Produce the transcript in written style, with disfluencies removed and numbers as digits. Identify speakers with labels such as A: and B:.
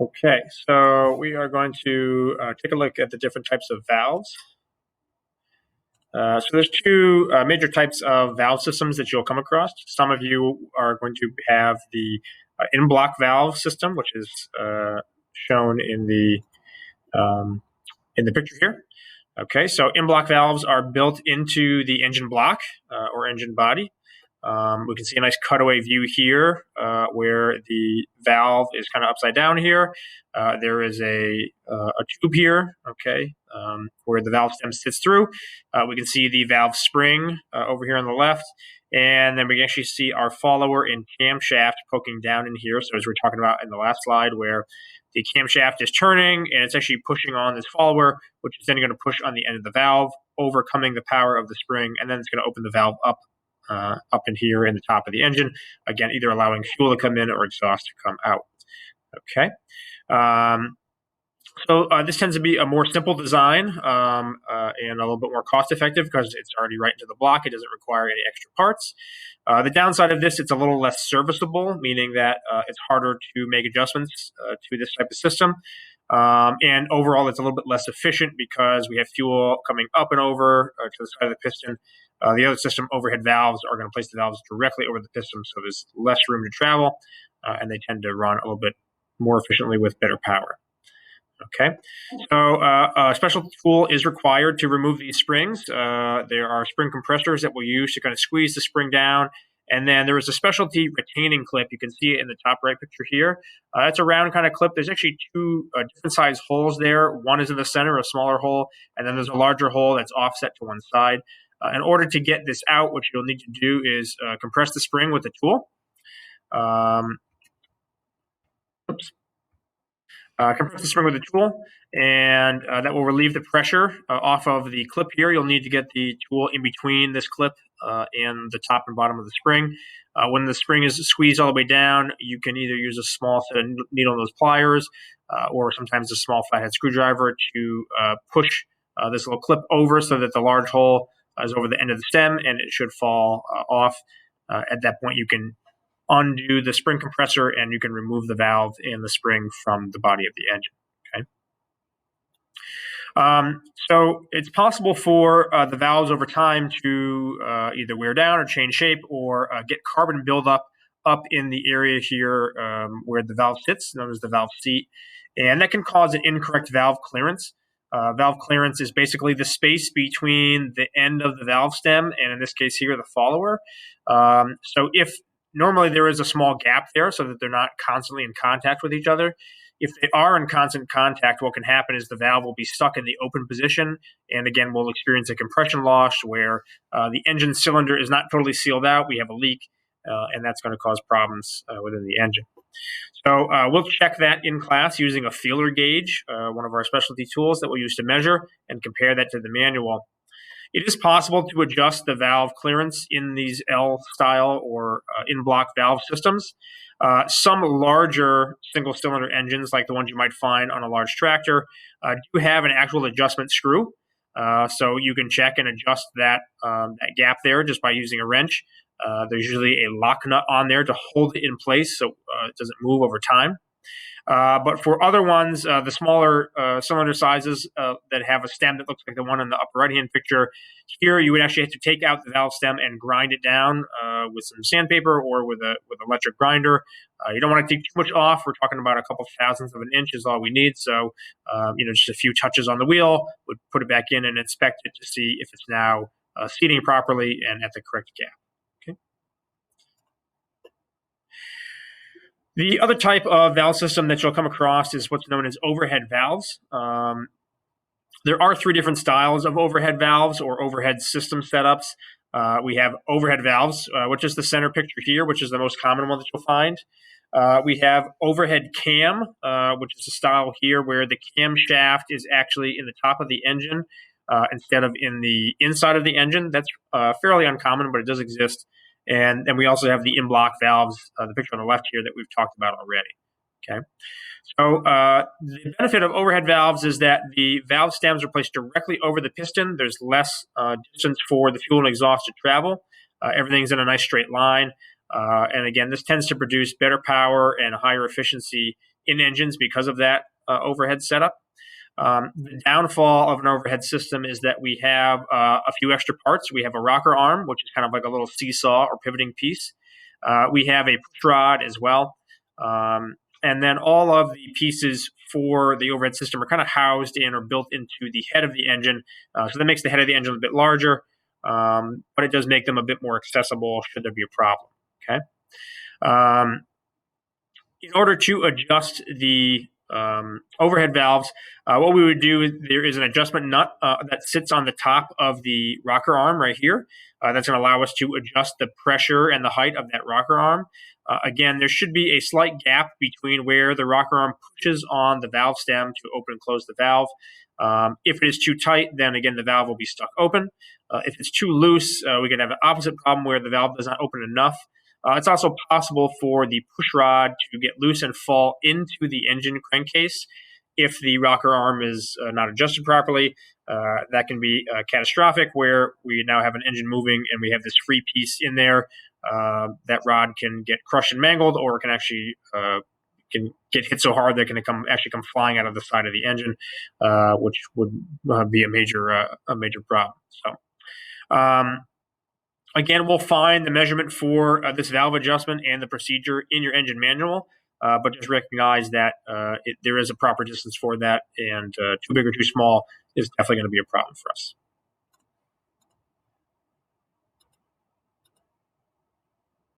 A: Okay, so we are going to take a look at the different types of valves. So there's two major types of valve systems that you'll come across. Some of you are going to have the in-block valve system, which is shown in the picture here. Okay, so in-block valves are built into the engine block or engine body. We can see a nice cutaway view here where the valve is kind of upside down here. There is a tube here, okay, where the valve stem sits through. We can see the valve spring over here on the left. And then we can actually see our follower and camshaft poking down in here. So as we were talking about in the last slide, where the camshaft is turning and it's actually pushing on this follower, which is then going to push on the end of the valve, overcoming the power of the spring, and then it's going to open the valve up in here in the top of the engine, again, either allowing fuel to come in or exhaust to come out. Okay. So this tends to be a more simple design and a little bit more cost effective because it's already right into the block. It doesn't require any extra parts. The downside of this, it's a little less serviceable, meaning that it's harder to make adjustments to this type of system. And overall, it's a little bit less efficient because we have fuel coming up and over to the side of the piston. The other system, overhead valves, are going to place the valves directly over the piston, so there's less room to travel, and they tend to run a little bit more efficiently with better power. Okay, so a special tool is required to remove these springs. There are spring compressors that we'll use to kind of squeeze the spring down. And then there is a specialty retaining clip. You can see it in the top right picture here. It's a round kind of clip. There's actually two different size holes there. One is in the center, a smaller hole, and then there's a larger hole that's offset to one side. In order to get this out, what you'll need to do is compress the spring with a tool. Compress the spring with a tool, and that will relieve the pressure off of the clip here. You'll need to get the tool in between this clip and the top and bottom of the spring. When the spring is squeezed all the way down, you can either use a small set of needle nose pliers or sometimes a small flathead screwdriver to push this little clip over so that the large hole is over the end of the stem and it should fall off. At that point, you can undo the spring compressor and you can remove the valve and the spring from the body of the engine. Okay. So it's possible for the valves over time to either wear down or change shape or get carbon buildup up in the area here where the valve sits, known as the valve seat, and that can cause an incorrect valve clearance. Valve clearance is basically the space between the end of the valve stem and, in this case here, the follower. So if normally there is a small gap there so that they're not constantly in contact with each other. If they are in constant contact, what can happen is the valve will be stuck in the open position, and again, we'll experience a compression loss where the engine cylinder is not totally sealed out. We have a leak, and that's going to cause problems within the engine. So we'll check that in class using a feeler gauge, one of our specialty tools that we'll use to measure and compare that to the manual. It is possible to adjust the valve clearance in these L-style or in-block valve systems. Some larger single-cylinder engines, like the ones you might find on a large tractor, do have an actual adjustment screw. So you can check and adjust that gap there just by using a wrench. There's usually a lock nut on there to hold it in place so it doesn't move over time. But for other ones, the smaller cylinder sizes that have a stem that looks like the one in the upper right-hand picture, here you would actually have to take out the valve stem and grind it down with some sandpaper or with an electric grinder. You don't want to take too much off. We're talking about a couple thousandths of an inch is all we need. So, just a few touches on the wheel, would put it back in and inspect it to see if it's now seating properly and at the correct gap. The other type of valve system that you'll come across is what's known as overhead valves. There are three different styles of overhead valves or overhead system setups. We have overhead valves, which is the center picture here, which is the most common one that you'll find. We have overhead cam, which is the style here where the camshaft is actually in the top of the engine instead of in the inside of the engine. That's fairly uncommon, but it does exist. And then we also have the in-block valves, the picture on the left here that we've talked about already. Okay. So the benefit of overhead valves is that the valve stems are placed directly over the piston. There's less distance for the fuel and exhaust to travel. Everything's in a nice straight line. And again, this tends to produce better power and higher efficiency in engines because of that overhead setup. The downfall of an overhead system is that we have a few extra parts. We have a rocker arm, which is kind of like a little seesaw or pivoting piece. We have a push rod as well. And then all of the pieces for the overhead system are kind of housed in or built into the head of the engine. So that makes the head of the engine a bit larger, but it does make them a bit more accessible should there be a problem. Okay. In order to adjust the overhead valves, what we would do is there is an adjustment nut that sits on the top of the rocker arm right here. That's going to allow us to adjust the pressure and the height of that rocker arm. Again, there should be a slight gap between where the rocker arm pushes on the valve stem to open and close the valve. If it is too tight, then again, the valve will be stuck open. If it's too loose, we can have an opposite problem where the valve does not open enough. It's also possible for the push rod to get loose and fall into the engine crankcase if the rocker arm is not adjusted properly. That can be catastrophic, where we now have an engine moving and we have this free piece in there. That rod can get crushed and mangled, or it can actually can get hit so hard that it can come flying out of the side of the engine, which would be a major problem. So. Again, we'll find the measurement for this valve adjustment and the procedure in your engine manual, but just recognize that there is a proper distance for that, and too big or too small is definitely going to be a problem for us.